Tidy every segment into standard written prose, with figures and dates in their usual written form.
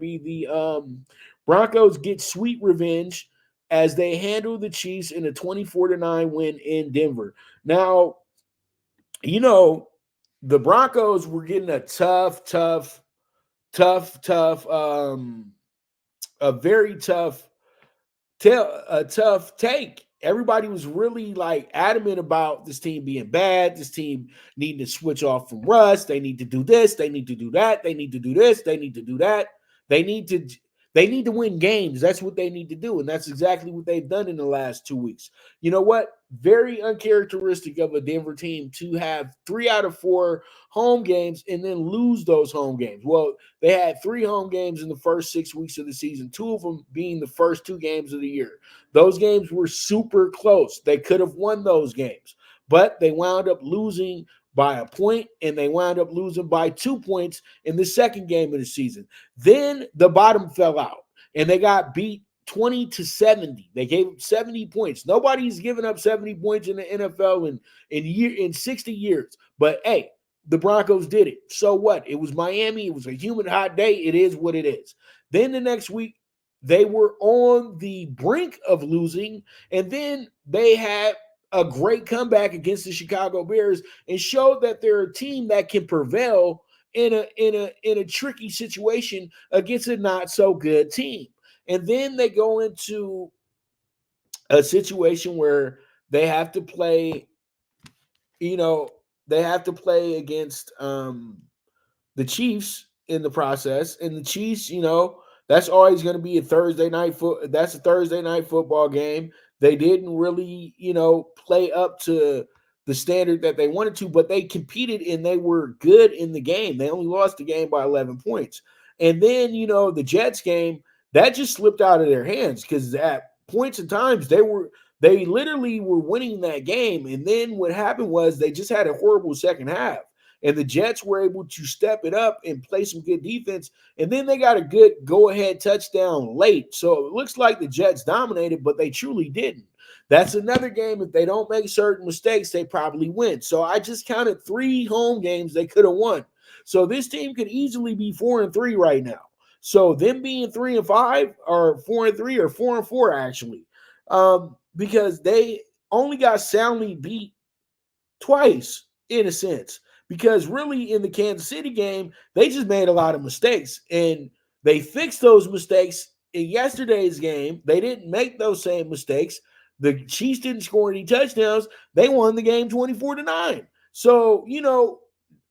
be the Broncos get sweet revenge as they handle the Chiefs in a 24-9 win in Denver. Now, you know, the Broncos were getting a tough, a very tough take. Everybody was really like adamant about this team being bad, this team needing to switch off from Russ. They need to do this, they need to do that, they need to do this, they need to do that. They need to they need to win games. That's what they need to do. And that's exactly what they've done in the last 2 weeks. You know what? Very uncharacteristic of a Denver team to have 3 out of 4 home games and then lose those home games. Well, they had 3 home games in the first 6 weeks of the season, 2 of them being the first 2 games of the year. Those games were super close. They could have won those games, but they wound up losing by a point, and they wound up losing by 2 points in the second game of the season. Then the bottom fell out, and they got beat 20-70. They gave up 70 points. Nobody's given up 70 points in the NFL in 60 years. But hey, the Broncos did it. So what? It was Miami. It was a humid, hot day. It is what it is. Then the next week, they were on the brink of losing, and then they had a great comeback against the Chicago Bears and showed that they're a team that can prevail in a tricky situation against a not so good team. And then they go into a situation where they have to play, you know, they have to play against the Chiefs in the process. And the Chiefs, that's always going to be a Thursday night that's a Thursday night football game. They didn't really, play up to the standard that they wanted to, but they competed and they were good in the game. They only lost the game by 11 points. And then, the Jets game, that just slipped out of their hands because at points and times they literally were winning that game. And then what happened was they just had a horrible second half. And the Jets were able to step it up and play some good defense. And then they got a good go-ahead touchdown late. So it looks like the Jets dominated, but they truly didn't. That's another game. If they don't make certain mistakes, they probably win. So I just counted 3 home games they could have won. So this team could easily be 4-3 right now. So them being 3-5 or 4-3 or 4-4 actually, because they only got soundly beat twice in a sense. Because really in the Kansas City game, they just made a lot of mistakes. And they fixed those mistakes in yesterday's game. They didn't make those same mistakes. The Chiefs didn't score any touchdowns. They won the game 24-9. So,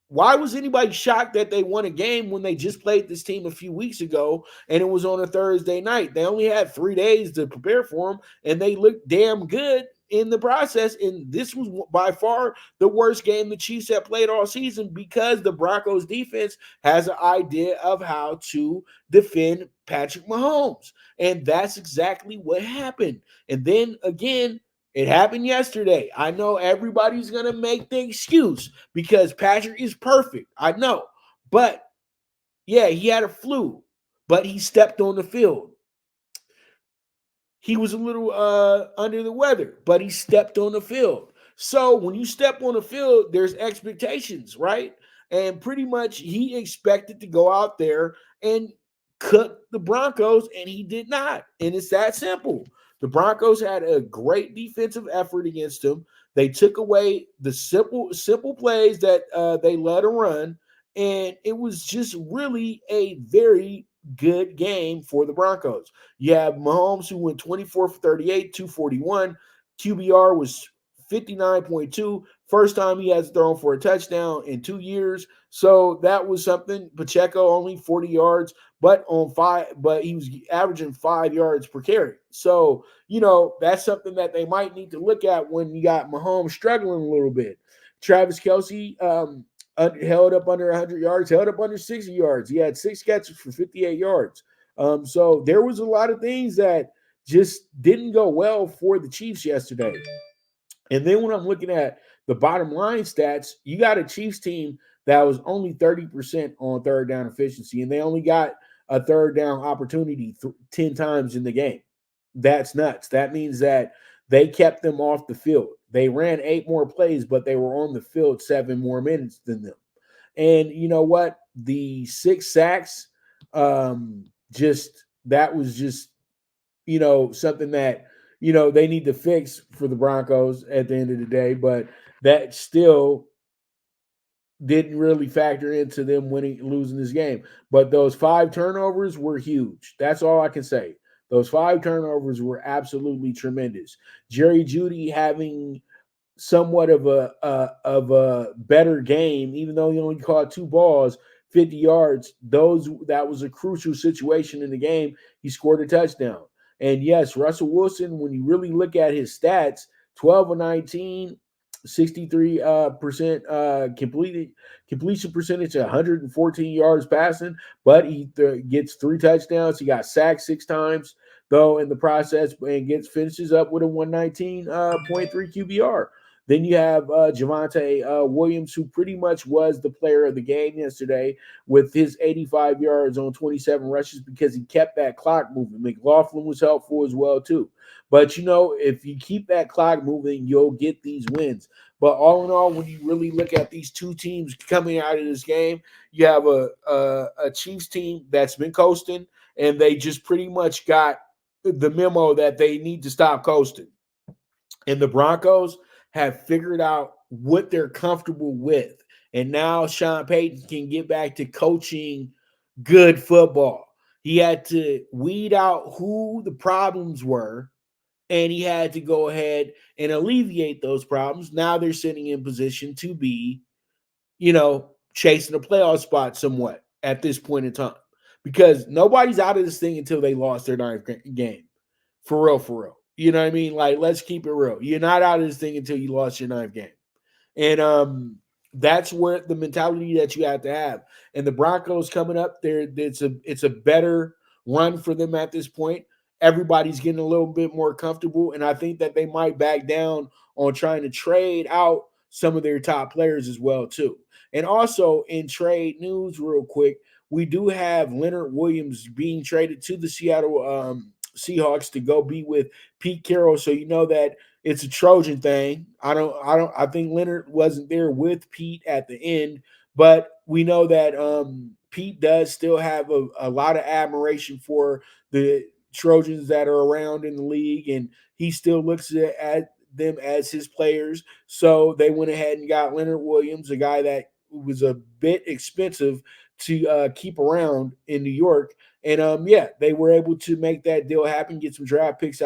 why was anybody shocked that they won a game when they just played this team a few weeks ago and it was on a Thursday night? They only had 3 days to prepare for them, and they looked damn good in the process. And this was by far the worst game the Chiefs have played all season because the Broncos defense has an idea of how to defend Patrick Mahomes. And that's exactly what happened. And then again, it happened yesterday. I know everybody's going to make the excuse because Patrick is perfect. I know. But yeah, he had a flu, but he stepped on the field. He was a little under the weather, but he stepped on the field. So when you step on the field, there's expectations, right? And pretty much he expected to go out there and cook the Broncos, and he did not. And it's that simple. The Broncos had a great defensive effort against him. They took away the simple plays that they let him run, and it was just really a very good game for the Broncos. You have Mahomes, who went 24 for 38, 241. QBR was 59.2. First time he has thrown for a touchdown in 2 years. So that was something. Pacheco only 40 yards, but he was averaging 5 yards per carry. So, that's something that they might need to look at when you got Mahomes struggling a little bit. Travis Kelce held up under 100 yards, held up under 60 yards. He had 6 catches for 58 yards. So there was a lot of things that just didn't go well for the Chiefs yesterday. And then when I'm looking at the bottom line stats, you got a Chiefs team that was only 30% on third down efficiency, and they only got a third down opportunity 10 times in the game. That's nuts. That means that they kept them off the field. They ran 8 more plays, but they were on the field 7 more minutes than them. And you know what? The 6 sacks, just that was just something that they need to fix for the Broncos at the end of the day. But that still didn't really factor into them losing this game. But those 5 turnovers were huge. That's all I can say. Those 5 turnovers were absolutely tremendous. Jerry Judy having somewhat of a better game, even though he only caught 2 balls, 50 yards. That was a crucial situation in the game. He scored a touchdown. And yes, Russell Wilson, when you really look at his stats, 12 of 19, 63% completion percentage, 114 yards passing, but he gets 3 touchdowns. He got sacked 6 times though in the process, and finishes up with a 119.3 QBR. Then you have Javante Williams, who pretty much was the player of the game yesterday with his 85 yards on 27 rushes because he kept that clock moving. McLaughlin was helpful as well, too. But, if you keep that clock moving, you'll get these wins. But all in all, when you really look at these two teams coming out of this game, you have a Chiefs team that's been coasting, and they just pretty much got the memo that they need to stop coasting. And the Broncos have figured out what they're comfortable with. And now Sean Payton can get back to coaching good football. He had to weed out who the problems were, and he had to go ahead and alleviate those problems. Now they're sitting in position to be, chasing a playoff spot somewhat at this point in time. Because nobody's out of this thing until they lost their ninth game. For real, for real. You know what I mean? Like, let's keep it real. You're not out of this thing until you lost your ninth game. And that's where the mentality that you have to have. And the Broncos coming up there, it's a better run for them at this point. Everybody's getting a little bit more comfortable, and I think that they might back down on trying to trade out some of their top players as well too. And also in trade news, real quick, we do have Leonard Williams being traded to the Seattle Seahawks to go be with Pete Carroll. So you know that it's a Trojan thing. I think Leonard wasn't there with Pete at the end, but we know that Pete does still have a lot of admiration for the Trojans that are around in the league, and he still looks at them as his players. So they went ahead and got Leonard Williams, a guy that was a bit expensive to keep around in New York. And yeah, they were able to make that deal happen, get some draft picks out